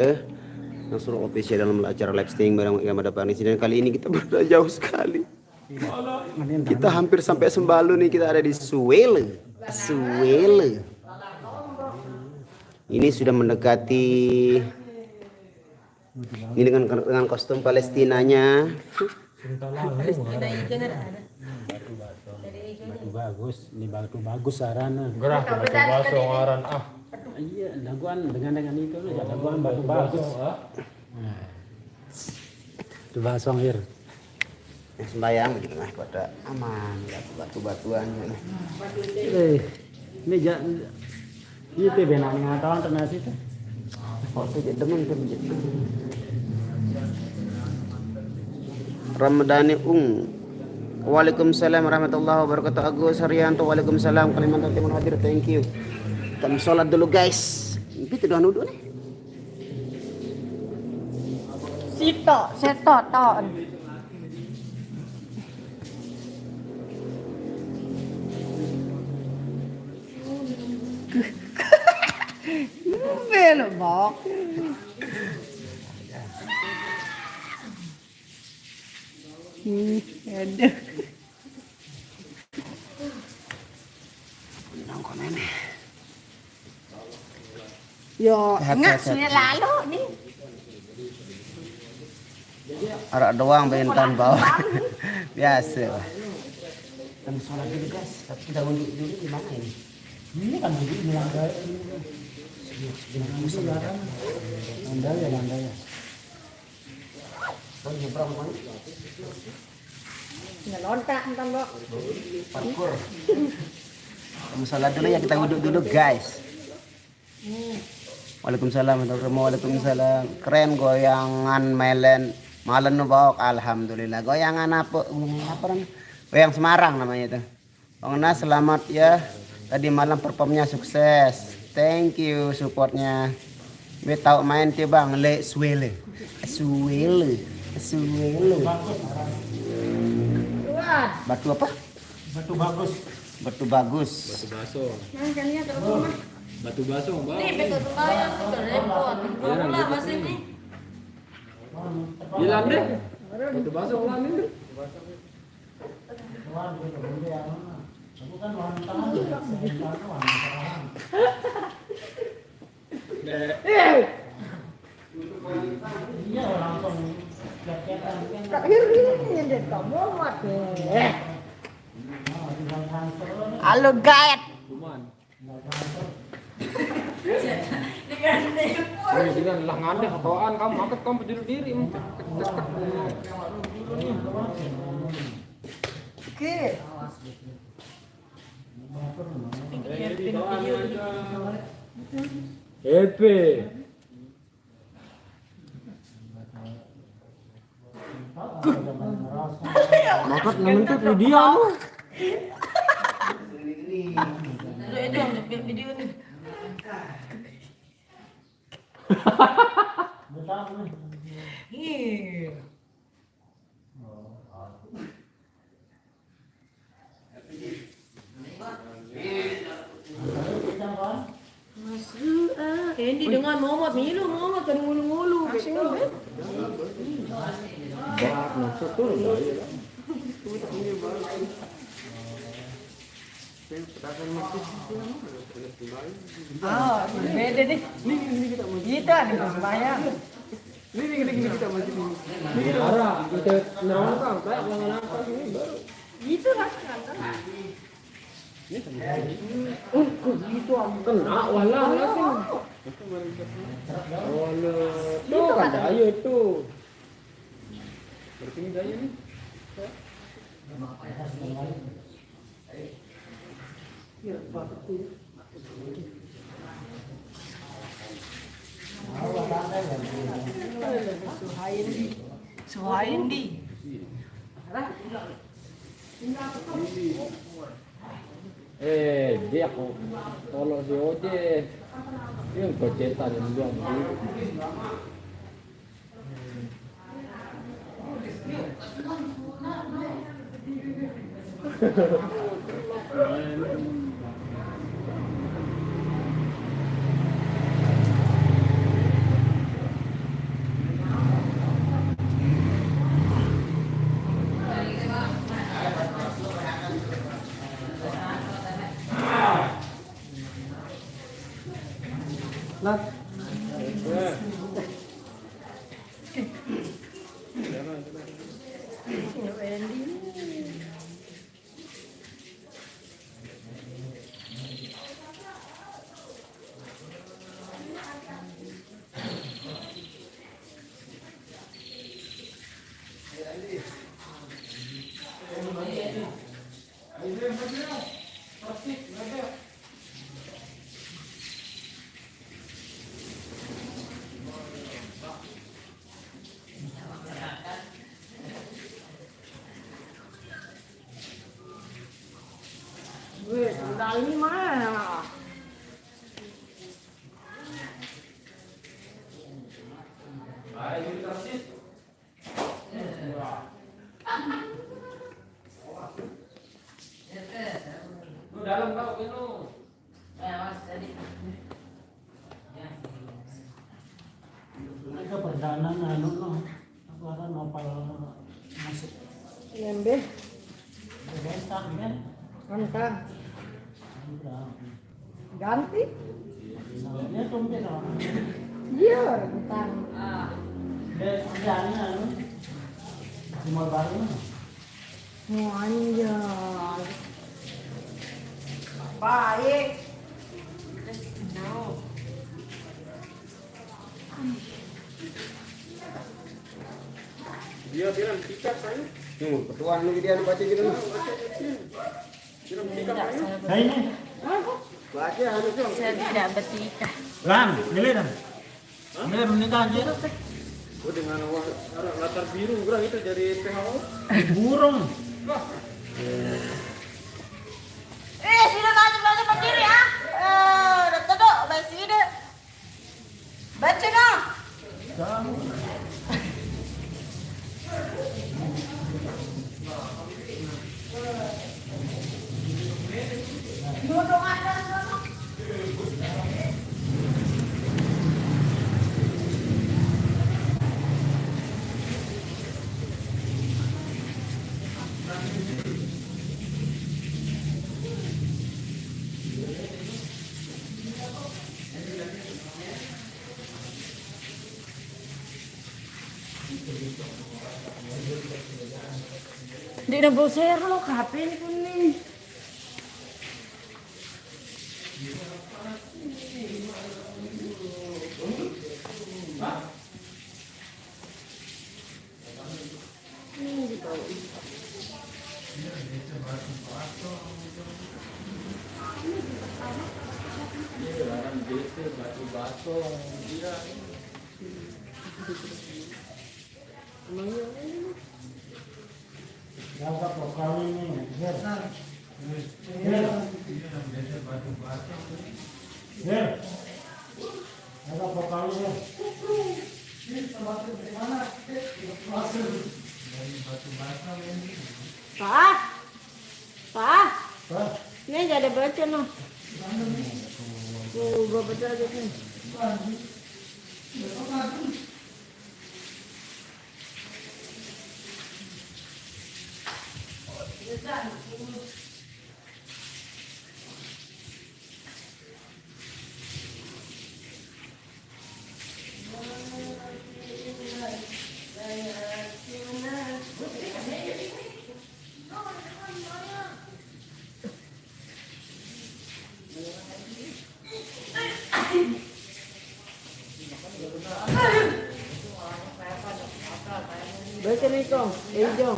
yang suruh official dalam acara live streaming bareng Gamma Depan dan kali ini kita berada jauh sekali. Kita hampir sampai Sembalu nih, kita ada di Suwele. Ini sudah mendekati ini dengan kostum Palestinanya. Batu bagus, ini batu bagus sarana. Gerah batu baso ngaran ah. Iya, daguan dengan itu aja daguan batu bagus. Batu baso ngir. Sembayang begitu nah pada aman batu-batuannya. Ini itu benar ngatawan tenas itu. Oh, saya demen kan. Ramadhani Waalaikumsalam warahmatullahi wabarakatuh. Agus Haryanto. Waalaikumsalam. Kalimantan Timur hadir. Thank you. Kita sholat dulu guys. Itu doa nudu nih. Seto ton. Belo bok. Aduh. Nongko nenek. Yo, ingat sudah lalu nih. Arak doang bentan bawah. Biasa. Kita sholat dulu guys. Tapi kita unjuk dulu di mana ini? Ini kan jadi landai. Landai. Oh, nyebrang mana? Ngelontak entar bok. Parkur. Kamu sholat dulu ya, kita wudhu dulu guys. Waalaikumsalam Waalaikumsalam. Keren goyangan Malen bok. Alhamdulillah. Goyangan apa kan? Goyang Semarang namanya itu. Pokoknya selamat ya. Tadi malam performnya sukses. Thank you supportnya. Gue tahu main ti bang le Suwele. Batu apa? Batu bagus. Batu bagus. Batu baso. Nangkanya ke rumah. Batu baso bang. Nih betul bayar betul repot. Bola masih nih. Hilang deh. Batu baso ulang ini. Terakhir ini deh kamu mat. Halo guys. Dengan lengan deh ketoan kamu angkat kamu berdiri diri. Oke. Epe. Makat ngementuk video lu. Video nih. Ih. Ini dengan Muhammad Milu, Muhammad kan ngulu-ngulu. Ah, beda deh. Kita di sembahyang. Ini kita masih ini. Arah kita nerangkan kayak mengenangkan ini baru. Gitu lah kan. Itu kena walah langsung. Tuh kan daya tuh. Berarti ini daya nih. Ya, Suhain di. Dia kok tolong si Ode. Yang gocetan yang bilang begitu. Ustaz. Wih, sandalnya mana? Dalam kau itu. Mereka perdana anu no, apa ada nopal masuk IMB, bentang kan? mantap. Ganti? Dia tumben no. Iya, rentang. Dia perdana anu, cuma baru no. Oh, anjay. Baik. Dia bilang tiket saya. Ketuaan lu dia baca gitu. Saya ini, Baca harus dong. Saya tidak bertika. lang, nilai dah. Nilai menikah aja. Oh dengan latar biru kurang itu jadi PHO. Burung. Sudah baca berdiri ah. Udah tedok, masih ada. Baca dong. Duduk ada sana. Di na browser lo kapin pun nih. Dapat vokal ini, Ger. Ger. Dapat vokal ini. Pak. Pak. Pak, Ini jadi baca no. Gua baca aja nih. Baca nih kong, hijau.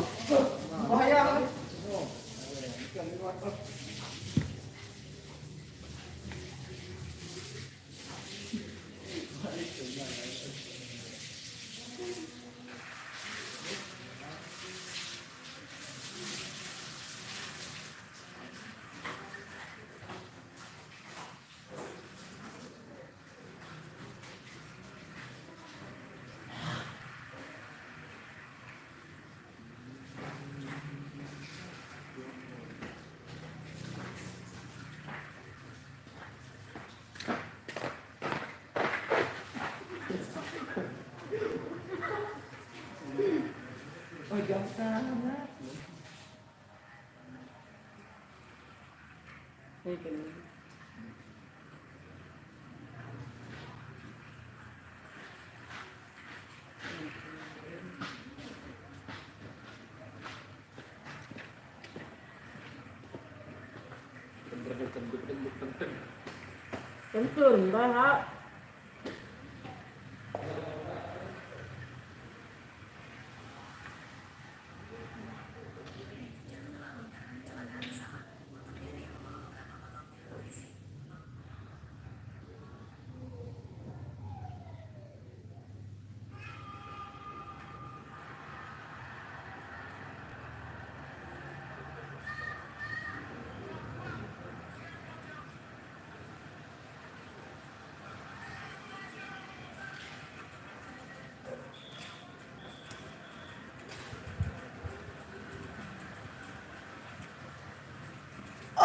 Kentun, bahak.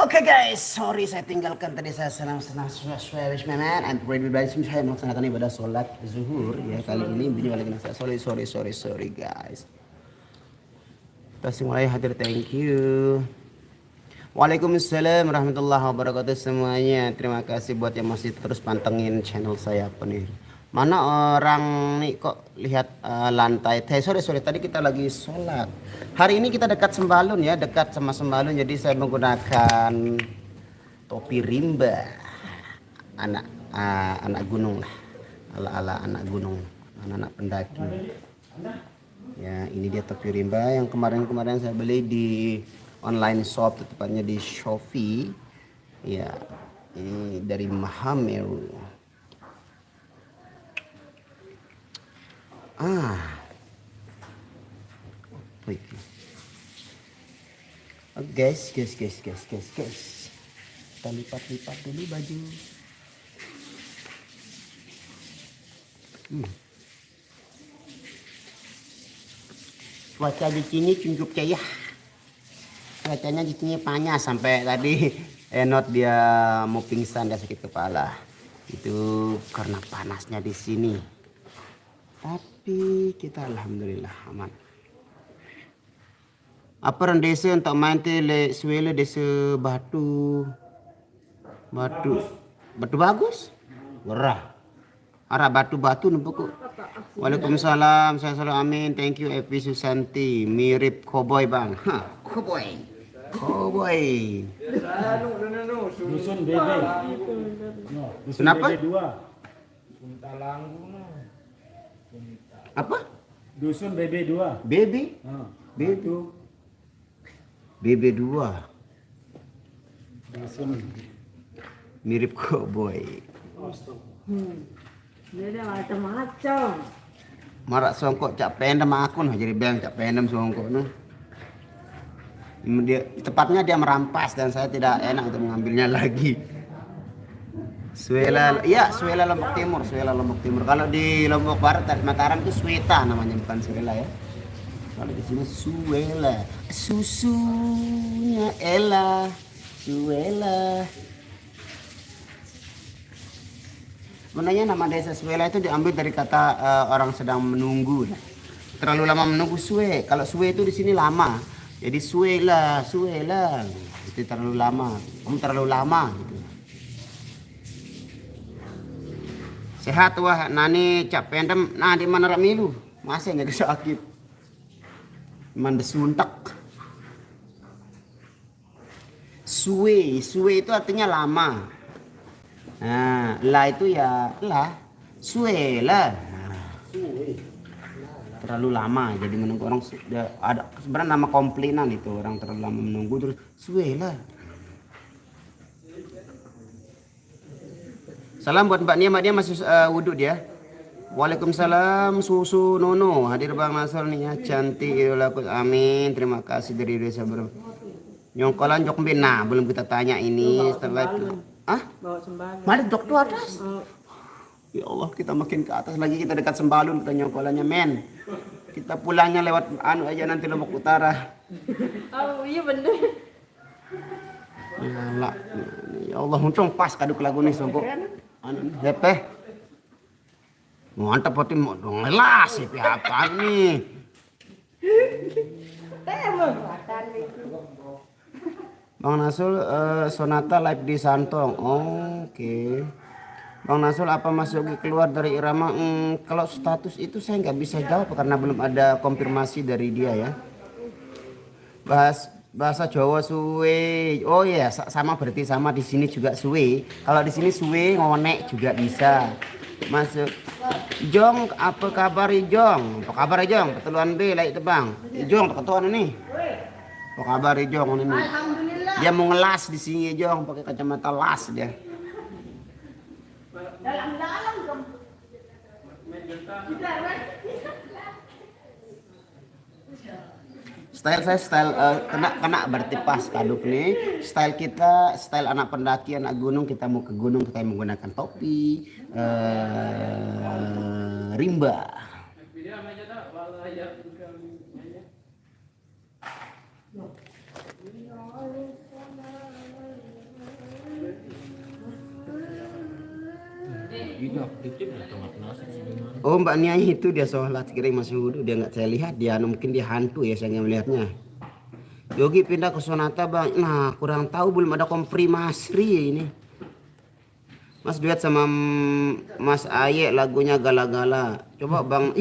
Oke guys, sorry saya tinggalkan tadi saya senang-senang swish man and ready saya melaksanakan ibadah sholat zuhur ya kali ini video lagi saya sorry guys. Kita mulai hadir, thank you. Waalaikumsalam warahmatullahi wabarakatuh semuanya. Terima kasih buat yang masih terus pantengin channel saya apa nih. Mana orang nih kok lihat lantai. Sorry tadi kita lagi sholat. Hari ini kita dekat Sembalun ya, dekat sama Sembalun. Jadi saya menggunakan topi rimba. Anak gunung lah. Ala anak gunung, anak pendaki. Ya, ini dia topi rimba yang kemarin saya beli di online shop, tepatnya di Shopee. Ya, ini dari Mahameru. Wait. Oh, guys. Kita lipat dulu baju. Cuaca di sini cukup cerah. Cuacanya di sini panas sampai tadi Enot dia mau pingsan, dia sakit kepala. Itu karena panasnya di sini. Tapi kita alhamdulillah aman. Apa desa untuk main tele suela desa batu bagus. Gerah. Arah batu numpuk. Waalaikumsalam, saya selalu amin. Thank you Epi Susanti. Mirip cowboy bang. Cowboy. Dusun Bebe. Dusun Kenapa? Bebe 2. Apa? Dusun Bebe 2. Baby? Baby 2. Dusun. Mirip cowboy. Dia macam-macam. Marak songkok cak pendem akun jadi bang cak pendem songkok no. Tepatnya dia merampas dan saya tidak enak untuk mengambilnya lagi. Suela Lombok Timur. Kalau di Lombok Barat Mataram itu Sweta namanya, bukan Suela ya. Kalau di sini Suela, susunya Ella, Suela. Sebenarnya nama desa Suela itu diambil dari kata orang sedang menunggu. Terlalu lama menunggu suwe. Kalau suwe itu di sini lama. Jadi Suela. Itu terlalu lama. Kamu terlalu lama gitu. Sehat wah nani cap pendem nah di mana ramilu. Masih enggak sakit. Manda suntak. Suwe itu artinya lama. Nah, la itu ya lah, suwe lah. Terlalu lama jadi menunggu orang ada sebenarnya nama komplainan itu orang terlalu lama menunggu terus suwe lah. Salam buat Mbak Nia masih wudhu dia. Waalaikumsalam susu Nono hadir Bang Nasr nih ya cantik idolaku amin terima kasih dari desa bro. Nyongkolan jok nah belum kita tanya ini setelah itu. Bawa sembahyang. Mana jok tuh atas? Ya Allah kita makin ke atas lagi kita dekat Sembalun kita nyongkolannya men. Kita pulangnya lewat anu aja nanti Lombok Utara. Oh iya bener. Ya Allah untung pas kaduk lagu nih songkok. Anu Hepe. Mantap poti mau dong lelas ya apa nih. Bang Nasul Sonata live di Santong. Oke. Bang Nasul apa Mas Yogi keluar dari Irama? Kalau status itu saya nggak bisa jawab karena belum ada konfirmasi dari dia ya. Bahasa Jawa suwe. Oh iya, sama berarti sama di sini juga suwe. Kalau di sini suwe ngonek juga bisa. Masuk. Jong, apa kabar Jong? Apa kabar Jong? Peteluan B lai tebang. Jong, ketuaan ini. Apa kabar Jong ini? Alhamdulillah. Dia mau ngelas di sini Jong, pakai kacamata las dia. Dalam-dalam Jong. Style saya style kena berarti pas kaduk nih. Style kita, style anak pendakian anak gunung, kita mau ke gunung kita menggunakan topi, rimba. Oh Mbak Nia itu dia sholat kira masih wudhu, dia nggak saya lihat, dia mungkin dia hantu ya saya nggak melihatnya. Yogi pindah ke Sonata bang, nah kurang tahu belum ada komprimasi ini. Mas duet sama Mas Aye lagunya Gala-Gala. Coba bang,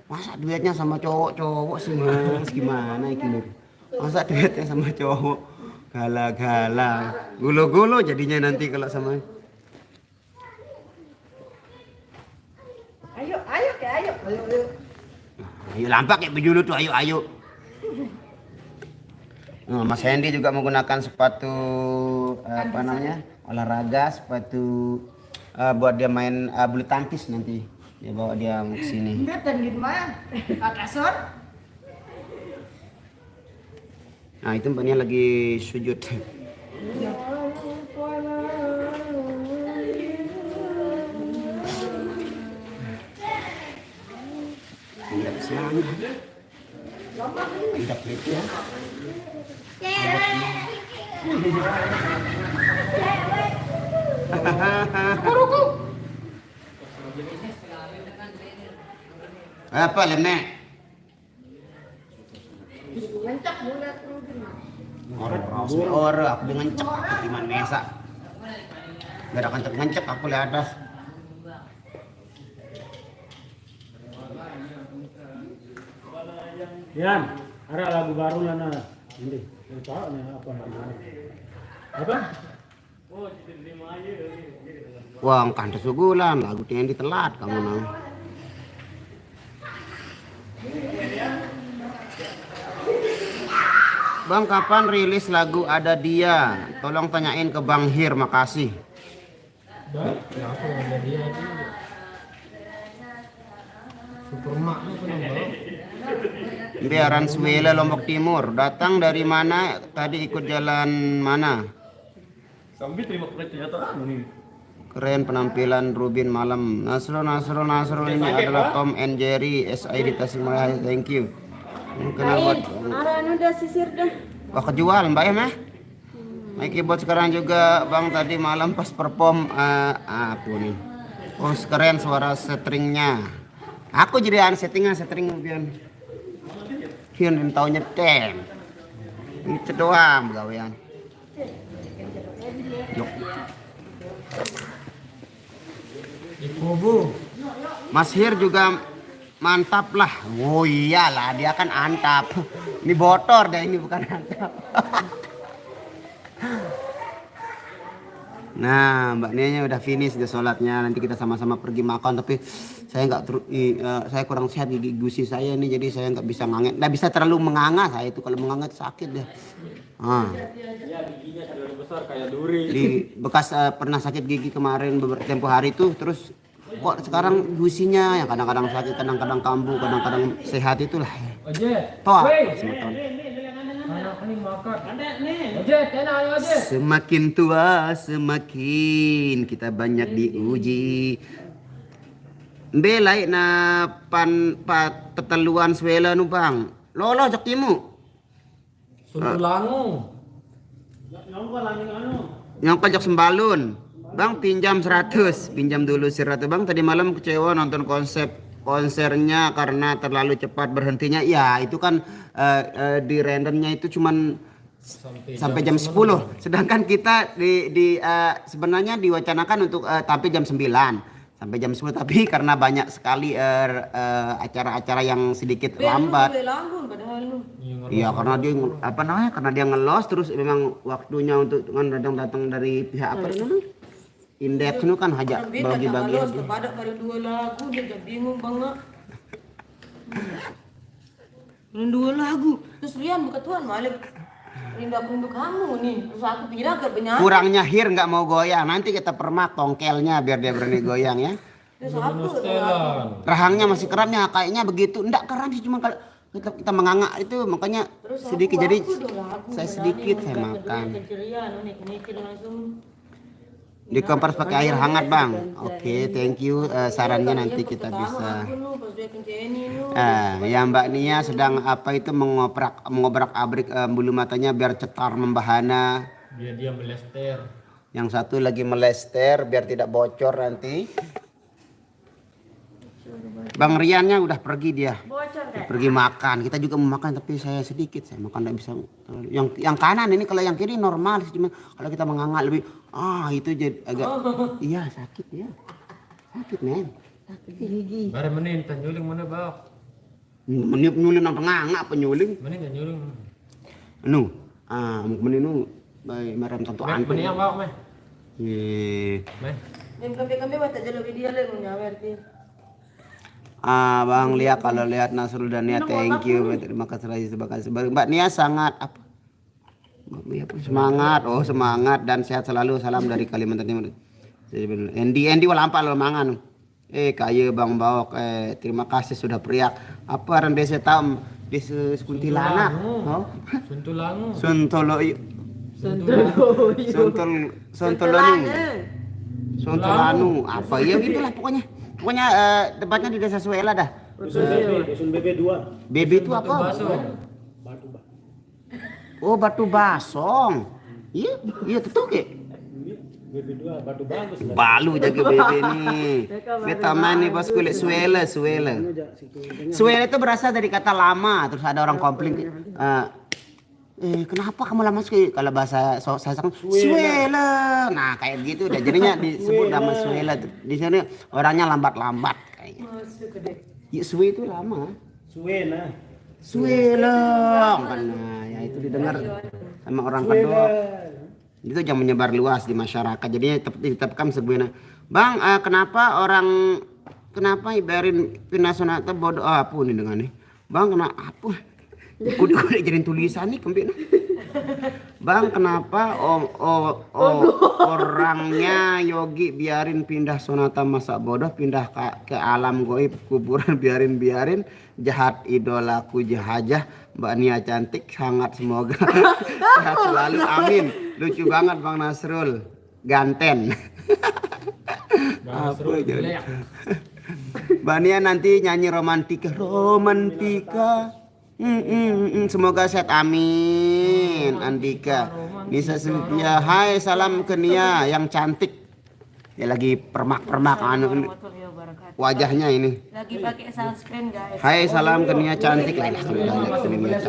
masa duetnya sama cowok-cowok sih mas, gimana ini? Masa duetnya sama cowok Gala-Gala, gulo-gulo jadinya nanti kalau sama. Ayo lampak ya bejulu tuh, ayo. Nah, Mas Hendy juga menggunakan sepatu apa namanya olahraga, sepatu buat dia main bulu tangkis nanti. Dia bawa dia ke sini. Nah itu mbaknya lagi sujud. Tidak selama. Tidak gitu ya. Apa lemek? Ngencak bulat orang aku dengan cek gimana mesa. Gak ada kencek aku lihat atas. Yan, ada lagu baru lah nah. Ini, tahu nih apa namanya? Apa? Wah, kan sugulan lagu yang ditelat kamu nang. Bang, kapan rilis lagu Ada Dia? Tolong tanyain ke Bang Hir, makasih. Kenapa ada dia itu? Supermak itu nambah. Biaran Suela Lombok Timur. Datang dari mana? Tadi ikut jalan mana? Sambil terima pernyataan nih. Keren penampilan Rubin malam. Nasrul ini adalah Tom and Jerry SID Tasikmalaya. Thank you. Kenal buat. Anu udah sisir dah. Wah kejual Mbak ya mah? Main keyboard sekarang juga Bang tadi malam pas perform nih. Oh keren suara setringnya. Aku jadi setting biar Hyun tau nyetem. Itu doang gawean. Yuk. Ibu. Mas Hir juga mantap lah. Oh iyalah dia kan antap. Ini botor deh ini bukan antap. Nah Mbak Nia udah finish udah sholatnya. Nanti kita sama-sama pergi makan. Tapi saya nggak saya kurang sehat gigi gusi saya ini jadi saya nggak bisa nganget. Nggak bisa terlalu menganga saya itu kalau menganga sakit deh. Ya giginya terlalu besar kayak duri. Di bekas pernah sakit gigi kemarin beberapa tempo hari itu terus kok sekarang gusinya yang kadang-kadang sakit kadang-kadang kambuh kadang-kadang sehat itulah. Toh semakin tua semakin kita banyak diuji. Belai na teteluan Suela nu bang. Lolo jak timu. Suntulangu. Yang pajak sembalun. Bang pinjam 100, pinjam dulu 100 bang. Tadi malam kecewa nonton konsernya karena terlalu cepat berhentinya. Ya itu kan di randomnya itu cuman sampai jam 10. Sedangkan kita sebenarnya diwacanakan untuk tampil jam 9 sampai jam 10 tapi karena banyak sekali acara-acara yang sedikit lambat. Iya karena dia apa namanya? Karena dia ngelos terus memang waktunya untuk datang dari pihak apa itu? Indeks itu kan hajak bagi-bagi aja. Pada 2 lagu dia jadi bingung banget. Dua lagu. Terus Rian bukan Tuhan Malik. Rindu kamu nih. Terus aku kira gak penyanyi. Kurangnya Hir nggak mau goyang. Nanti kita permak tongkelnya biar dia berani goyang ya. Terus aku Rahangnya masih keramnya kayaknya begitu. Enggak keram sih cuma kalau kita menganga itu makanya sedikit jadi saya sedikit saya makan. Dikompres pakai air hangat bang. Oke, thank you sarannya nanti kita bisa. Ya Mbak Nia sedang apa itu mengobrak-abrik bulu matanya biar cetar membahana. Biar dia melester. Yang satu lagi melester biar tidak bocor nanti. Bang Riannya udah pergi dia. Pergi makan. Kita juga mau makan tapi saya sedikit. Saya makan tidak bisa. Yang kanan ini kalau yang kiri normal sih. Cuma kalau kita menganga lebih. Itu jadi agak. Iya sakit ya. Sakit men. Sakit gigi. Bare menin nyuling mana bau? Meniup nyuling apa nganga penyuling? Menin nyuling. Meninu. Baik maram tentu antu. Menin yang bau meh. Meh. Dan kami mata jalo video lagi nyawer. Bang Lia kalau lihat Nasrul dan Nia thank you terima kasih Mbak Nia sangat apa semangat semangat dan sehat selalu salam dari Kalimantan Timur. Endi walampa lo mangan kaya Bang Bawok terima kasih sudah priak apa orang desa tam desa Kuntilanak Sontolanu apa ya gitulah pokoknya tempatnya di Desa Suela dah. Dusun BB2. BB itu apa? Batu Basong. Iya betul ke? BB2 Batu Bagus. Balu jaga BB nih. Kita main nih bos kulit Suela. Suela itu berasal dari kata lama, terus ada orang komplain kenapa kamu lama sekali kalau bahasa saya Suela. Nah kayak gitu udah jadinya disebut nama Suela. Di sini orangnya lambat kayaknya. Ya Sue itu lama. Suela kan ya itu didengar sama orang kedua. Itu jangan menyebar luas di masyarakat. Jadinya ditetapkan sebenarnya. Bang, kenapa ibarin pindah sonata bodoh apa ini dengan nih? Bang, kenapa? Kudu jadi tulisan nih kembali. Bang kenapa orangnya Yogi biarin pindah sonata masa bodoh pindah ke alam goib kuburan biarin jahat idolaku jahajah Mbak Nia cantik sangat semoga sehat selalu amin. Lucu banget Bang Nasrul ganten. Mbak Nia nanti nyanyi romantika. Semoga sehat amin. Andika Nisa Sylvia hai salam ke Nia yang cantik ya lagi permak wajahnya ini lagi pakai sunscreen guys. hai salam ke Nia cantik lah Nia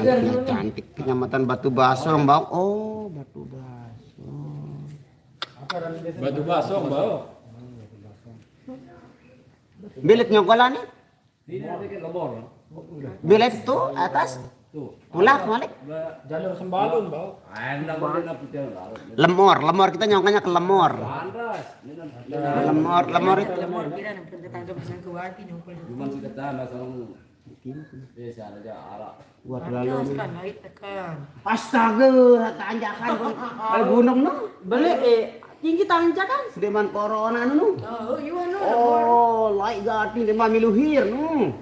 cantik Kecamatan Batu Basong bau Batu Basong bau bilik nyokolan nih bilet tuh atas pulak Malik jalur sembalun bau lemor kita nyongkanya ke lemor itu buat lalu astaga tanjakan kalau gunung no Balik tinggi tanjakan. Sudeman corona nu Iya laik gati 5 miluhir nu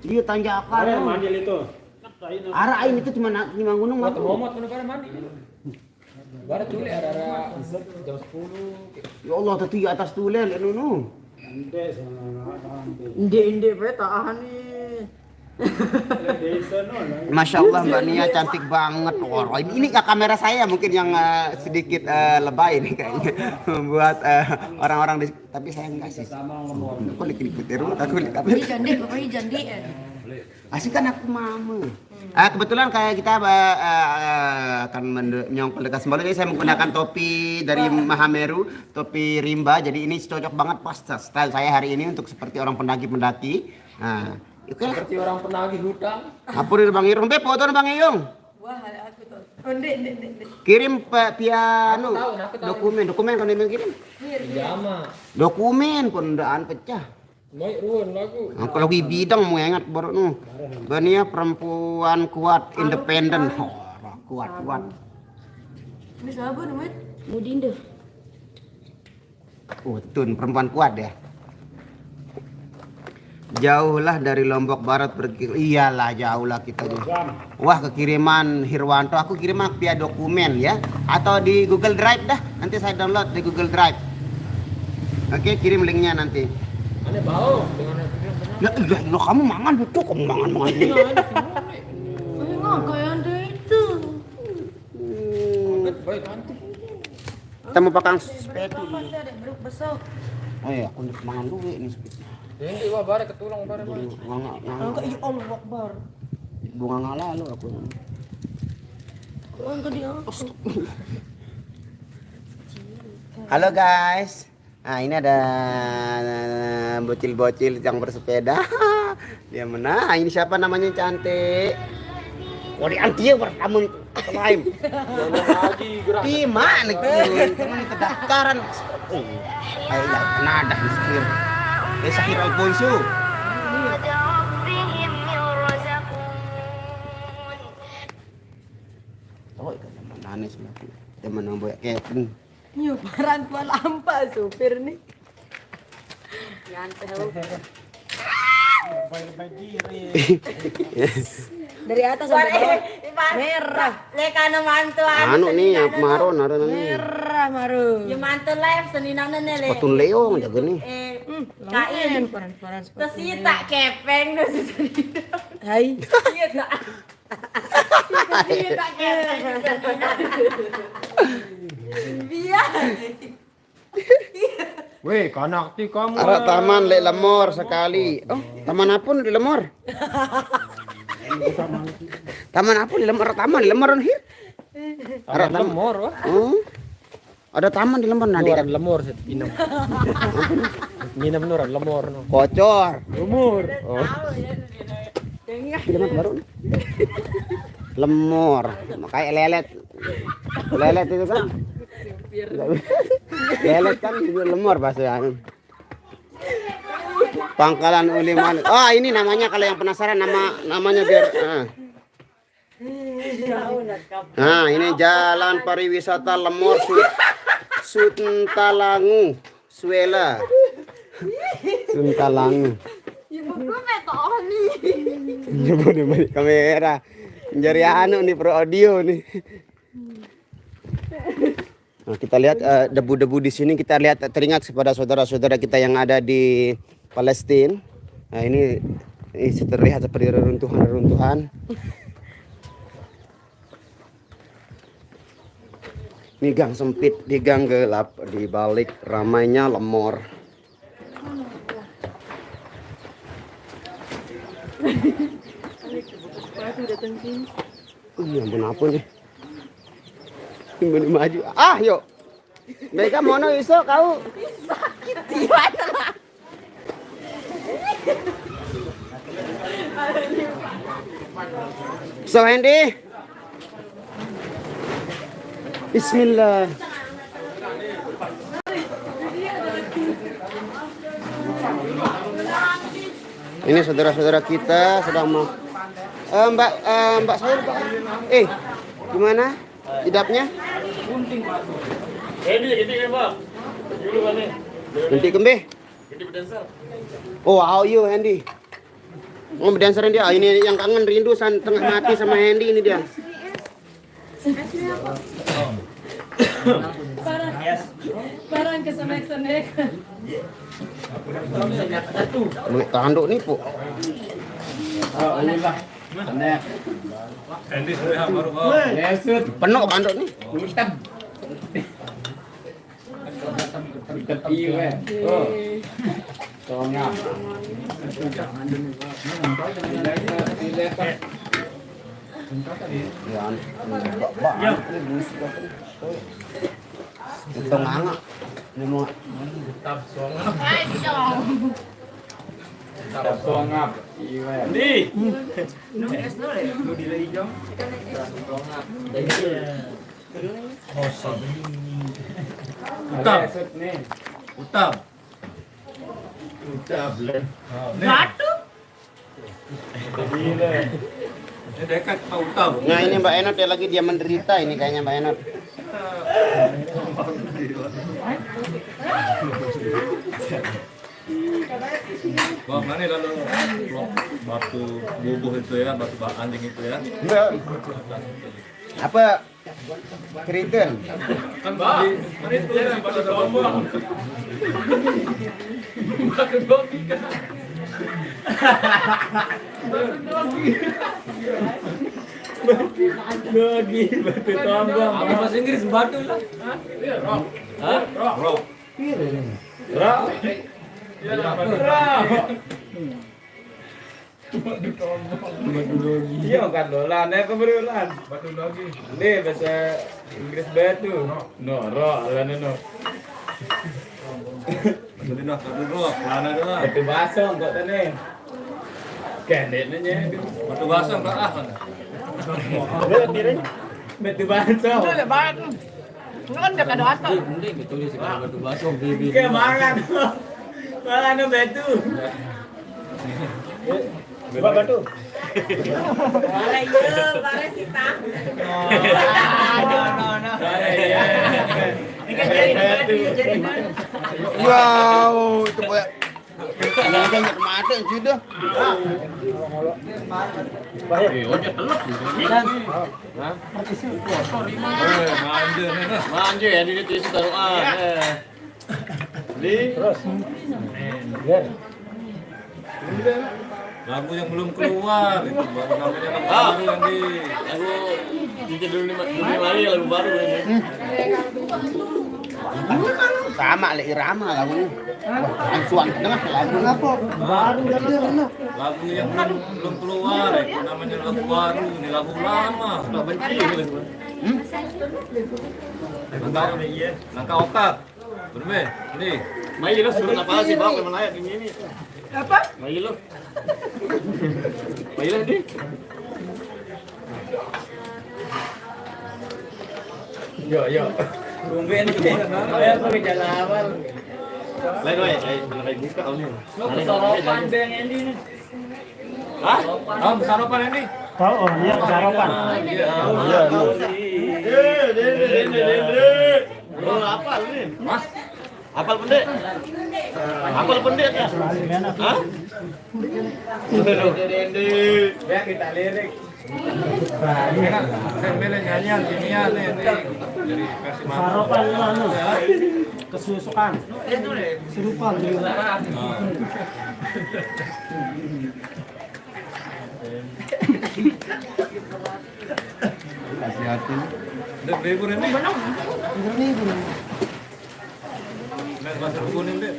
iya tanjakan Ada mandil itu. arah ini itu cuma gunung Waktu momot mana pada mandi. Baru culik ada jam 10. ya Allah tadi atas tulen nu Inde tahan nih. Masya Allah Mbak Nia cantik banget. Ini kamera saya mungkin yang sedikit lebay nih kayaknya membuat orang-orang tapi saya enggak sih. Kok ikut terus aku lihat apa? Jandi. Asik kan aku mama. Kebetulan kayak kita akan menyongkol dekat sembalun ini saya menggunakan topi dari Mahameru, topi rimba. Jadi ini cocok banget pas style saya hari ini untuk seperti orang pendaki-pendaki. Nah, Oke lah. Seperti orang penagih hutang. Apa dari Bang Irung? Be, foto Bang Irung. Wah, aku tuh. Oh, ndek. Kirim piano. Aku tahu. Dokumen kan dia kirim. Jama. Dokumen pondaan pecah. Mau ruan lagu. Nah, kalau di bidang mau ingat baru nu. Bania perempuan kuat, independen. Oh, kuat. Ini siapa namanya? Mudinda. Oh, tun perempuan kuat ya. Jauhlah dari Lombok Barat pergi. Iyalah jauhlah kita juga. Wah, kekiriman Hirwanto, aku kirim via dokumen ya atau di Google Drive dah. Nanti saya download di Google Drive. Oke, kirim linknya nanti. Aneh bau dengan Ya, kamu mangan betul, kamu mangan. Enggak kayak anda itu. baik nanti. Kita mau pakai sepatu. Apa sih ada beruk besar? Oh iya, aku mangan dulu ini. Ini wah bare ketulang bare mah. Enggak, ya Allah Akbar. Bunga ngalah lu aku. Enggak dia. Halo guys. Nah, ini ada bocil-bocil yang bersepeda. Dia mana? Ini siapa namanya cantik? Wadi antia pertama nih lain. Lagi gerak. Di mana nih? Teman pendaftaran. Ayo ya, nada di sekitar. Sahir Alfonso. Oh, ikan mana semua. Teman yang boyak Kevin. Yo, barang tua lampa supir nih. Nyantel. Dari atas sampai bawah. Merah. Lekana mantu Anu nih, maron ada nih. Merah maru. Yung mantu live seninang na nele. Patun leong jaga nih. Kain. Paran. Terus iya tak kepeng no si seninang. Hai. Iya tak. Iya tak kepeng no seninang. Biar. Weh, kanakti kamu. Arah taman lek lemor sekali. Oh, taman apa di lemor? Taman apa di lemor? Taman di lemor nih. Arah lemor wah. Oh. Ada taman di lemor nanti. Luaran lemor set pinam. Nginam nuran lemor no. Kocor. Lumur. Oh. Film baru. Lemor. Kayak lelet. Lelet itu kan. Lelet kan itu lemor bahasa. Pangkalan Uli Malik. Oh, ini namanya kalau yang penasaran namanya biar. Nah, ini jalan pariwisata Lemor Suntalangu, Suela. Suntalangu. Coba nih balik kamera. Jadi anu nih pro audio nih. Nah, kita lihat debu-debu di sini, kita lihat teringat kepada saudara-saudara kita yang ada di Palestina. Nah, ini terlihat seperti reruntuhan. Ini gang sempit, di gang gelap, di balik ramainya Lemor. Iya, ampun apa nih? Ini maju. Ah, yuk. Mereka mono iso kau. Sakit dia lah. So, Hendy. Bismillah. Ini saudara-saudara kita sedang mau Mbak saya lupa. Gimana? Idapnya? Nanti kembe. Oh, how you Hendy? Oh, dancer Hendy. Ah, ini yang kangen rindu tengah mati sama Hendy ini dia. Parang kesenek-senek. Tanduk nih, Bu. Penuh kanduk nih. Itu nganga. Ini mau Tongap. Di. Utam. Utam. Batu. Ini dekat Pak Utam. Nah ini Mbak Enot ya lagi dia menderita ini kayaknya Mbak Enot. Wah, mana kalau batu bubuh itu ya, batu anjing itu ya. Mbak, apa keriton? Kan tadi itu ya batu tombol. Batu dogi kan. Dogi, batu tombong. Apa bahasa Inggris batu lah? Rock. Hah? Rock. Rock. Iya kan dolan, apa berulan? Batu dogi. Ini bahasa Inggris batu. No, rock, alana no. Jadi nak batu rock, mana dah? Batu basong kok tane. Kendetnya. Batu basah enggak ah. Batu basong. Itu lebat. Itu kan dekat ada atas. Mending itu di sekarang batu basah bibi. Kayak mangan. Mangan no batu. Coba batu. Bare iya, bare sita. No. Ini kan jadi Wow, itu Mbak. Ini kan mata sudah. Manja ya di situ taruhan. Di lagu yang belum keluar itu baru namanya lagu baru yang di lagu dulu lagu baru ini. Sama le irama lagunya. Angsuan tengah lagu apa? Baru lagi Lagu yang belum keluar itu namanya lagu baru ini lagu lama. Sudah benci gitu. Langkah otak. Bener, ini. Mai lo suruh apa sih bang? Memang layak ini. Apa? Mai lo. Mai lo di. Yo. Rumben ini. Saya pakai jalan awal. Lain lain buka kau ni. Sarapan deng ini. Hah? Sarapan ini. Oh, iya sarapan. Iya. Lo apa ni? Mas, Apal pendek? Apal pendek ya? Hah? Ya kita lirik. Bela nyanyian kimian nih dari versi Sarapan anu. Kesusukan. Serupan juga. hati. Dek libur ini. Mes masuk kuning dek.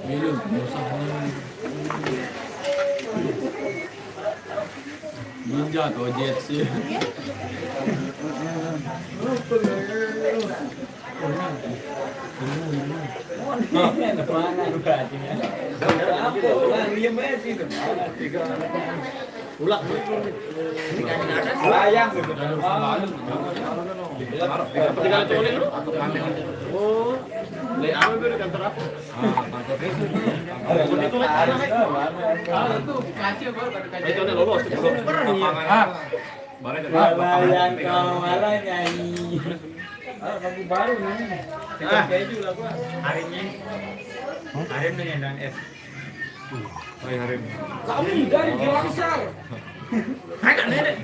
Minum, ninja atau jet sih. Ulak. Layang gitu. Tinggal colek lu. Oh. Le apa itu di kantor apa? Itu kacau baru kacau. Itu udah lolos. Bayang kau malah nyanyi. Lagu baru nih. Kita keju lah gua. Hari ini. Hari ini dan es. Hai Harim. Kami dari Gelasar. Agak nenek.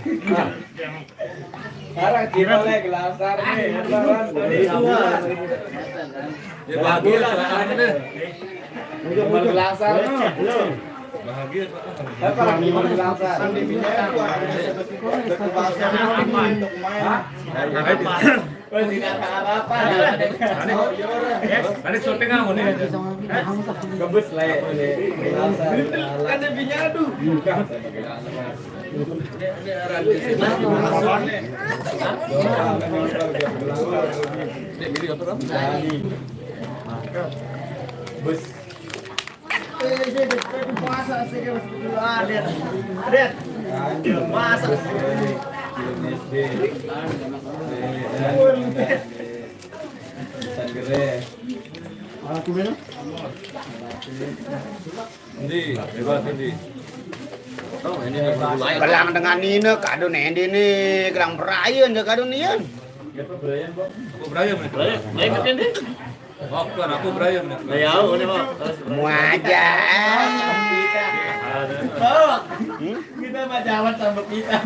Sekarang kita lagi Gelasar nih. Ya bahagia lah deh. Mau Gelasar nih. Bahagia. Apa lagi mau Gelasar? Wah, tidak harapan. Tadi syuting aku nih. Gembus lah ya. Kan lebihnya aduh. Bus. Puasa sih lihat. Lihat. Masa Kelang dengan ini kado nendi nih, kelang berayan ya kado nian. Aku Brian nih. Brian ngerti deh. Oh, kan aku Brian nih. Ya, ini Pak. Muaja. Kita mah jawab sama kita.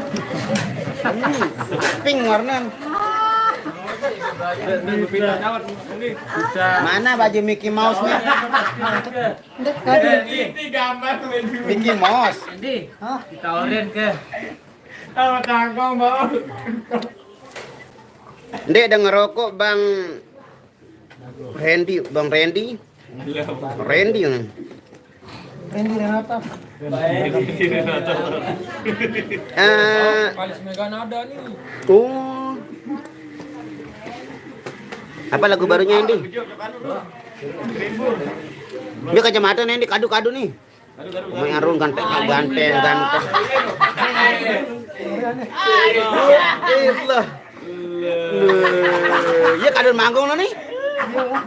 Pink warna. Mana baju Mickey Mouse-nya? Ini gambar Mickey Mouse. Ditawarin ke. sama kangkong, Bang. Ndek ada ngerokok Bang Randy, Bang Randy. Randy kan. Randy Renata. Kalis Megan ada nih. Oh. Apa lagu barunya Andy? Dia kacamata nih Andy, kado-kado nih. Mau arung ganteng. Itulah. Ya kado manggung lo nih.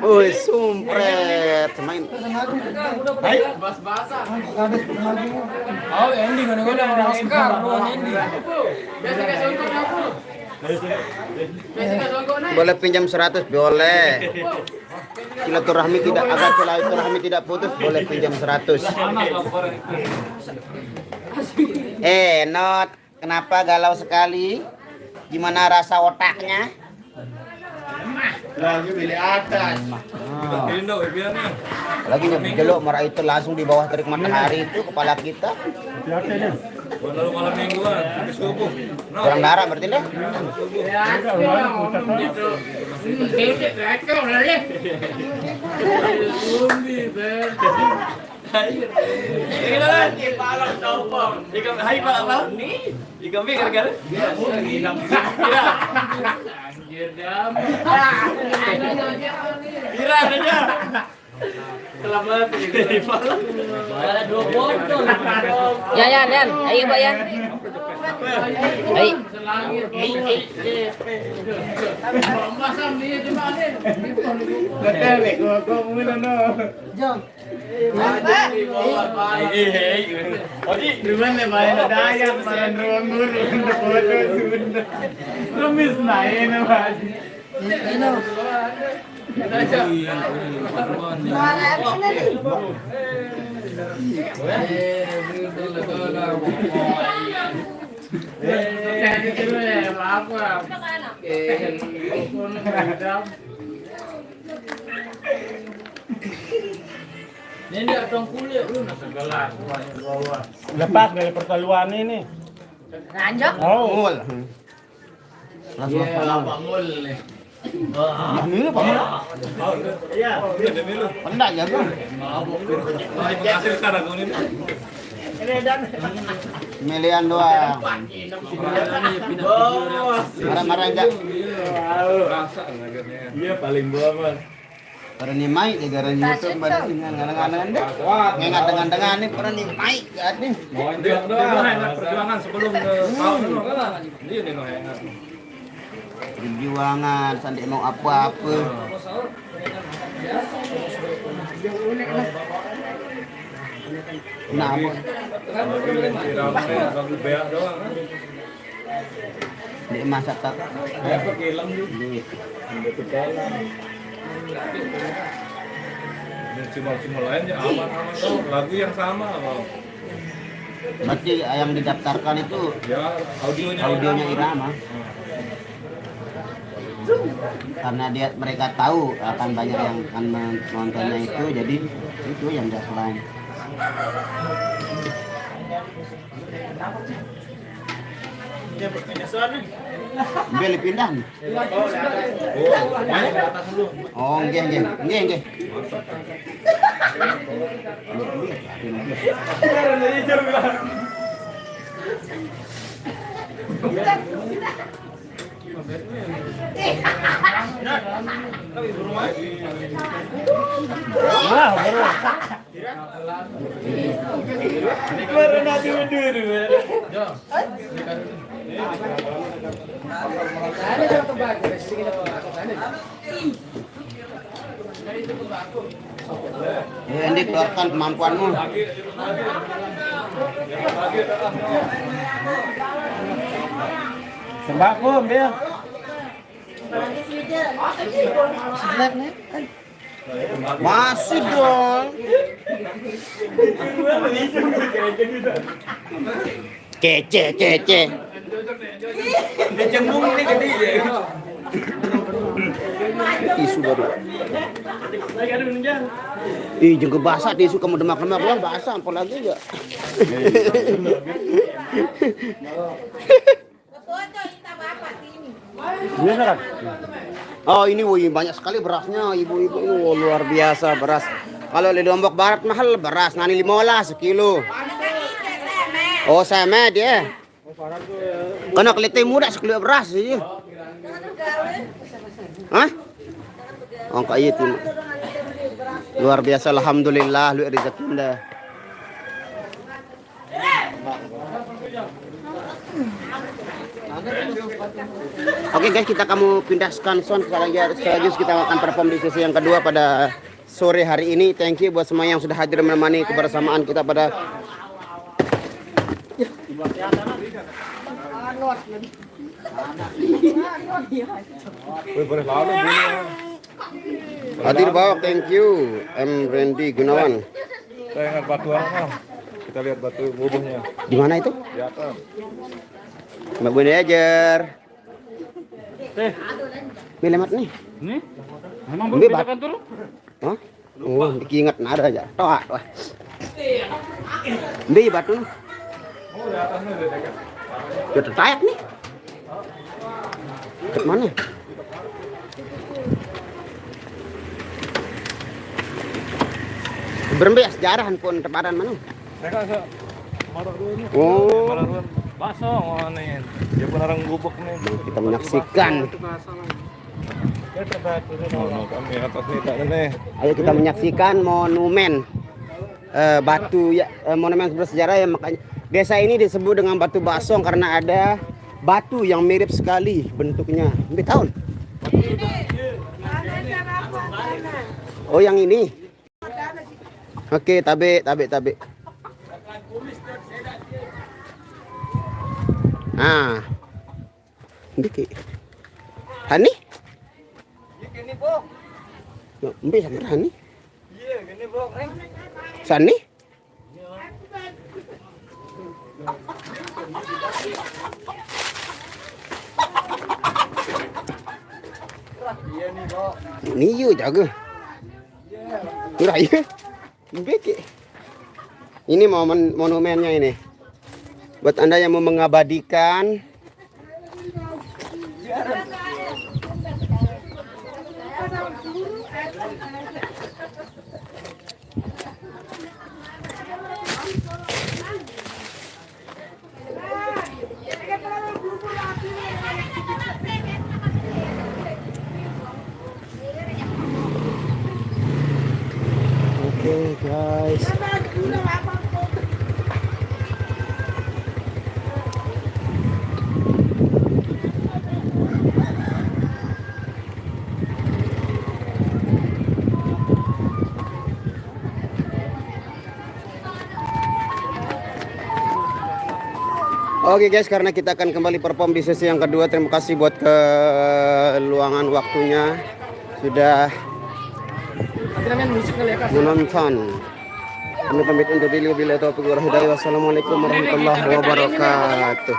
Woi, sumpret. Main. Oh, Andy gana-gana sama Oscar, ruang Andy. Boleh pinjam 100, boleh. Silaturahmi tidak agar silaturahmi tidak putus, boleh pinjam 100. Not, kenapa galau sekali? Gimana rasa otaknya? Lagi pilih atas. Indo, biar nih. Lagi jelok marah itu langsung di bawah terik matahari itu kepala kita. Lalu malam mingguan, habis subuh. Kurang darah berarti deh. Ikan gara-gara. Kira aja. Selamat ada 2 botol. Yan. Ayo, Pak Yan. Ayo. Oji, gimana main dayak main ruang guru untuk foto Sunda. Lemis main Mas. Ini ada kulit lu segala. Lepas dari perteluan ini. Ranjak. Oh, Langsung Mul nih. Milu Pak Mul. Iya, Pendak ya kan. Hasil sekarang ini. Milian doang. Marah-marah enggak? Rasa akhirnya. Iya paling gua Mas. Para ni mai gara YouTube pada tinggal ngadang-ngadang deh. Ngengat dengan nih para ni mai kan nih. Perjuangan sebelum ke tahun itu kan. Iya nih enak. Perjuangan sampai mau apa-apa. Nah, apa? Bagus beak doang kan. Di masa tak. Apa kilang juga. Simbol-simbol lainnya aman-aman tuh. Lagu yang sama apa? Berarti yang didaftarkan itu Ya, audionya Irama. Karena mereka tahu akan banyak yang akan menontonnya itu, jadi itu yang deadline. Dia berpenyesuaian nih. Beli pindah. Oh, nggih. Baru nanti berdiri. Ya, ini keluarkan kemampuanmu. Sembako, ya. Masih dong. Kece. Cembung nih gede ya. Tisu baru. Ih, jeung basah tisu kamu demak-demak lah basah apalagi ya. Ini kan. Oh ini wih banyak sekali berasnya ibu-ibu ini wah, luar biasa beras. Kalau di Lombok Barat mahal beras nani 15 sekilo. Oh sama dia. Karena kelite muda sekilo beras sih. Hah? Oh kayak itu. Luar biasa alhamdulillah lu rezeki dah. Oke guys, kita kamu pindahkan sound selanjutnya kita akan perform di sesi yang kedua pada sore hari ini. Thank you buat semua yang sudah hadir menemani kebersamaan kita pada hadir bawah. Thank you Randy Gunawan. Saya ingat batu apa? Kita lihat batu bubuhnya. Di mana itu? Di atas. Mbak Bunda ajar. Milemat nih. Nih. Memang Ini belum bedakan dulu. Hah? Oh, diingat nada aja. Toh. Ini batu. Oh, di atasnya udah dekat. Udah tertayak nih. Ke mana? Berembe sejarah pun tepadan mana? Mereka se marah dulu nih. Oh, Marah dulu. Bakso nih. Dia pun orang gubuk nih. kita menyaksikan. Kami atas nih tak nih. Ayo kita menyaksikan monumen batu ya, monumen bersejarah yang makanya desa ini disebut dengan Batu Basong karena ada batu yang mirip sekali bentuknya. Berapa tahun? Oh yang ini. Oke, tabe. Ah. Diki. Hani? Gini, Bok. Mbak sama Hani? Iya, gini, Bok. Sani? Iya nih, Bok. Ini yuk jago. Iya. Beki. Ini monumennya ini. Buat Anda yang mau mengabadikan Oke, guys. Oke guys, karena kita akan kembali perform di sesi yang kedua. Terima kasih buat keluangan waktunya sudah menonton. Kami pamit undur diri. Wassalamualaikum warahmatullahi wabarakatuh.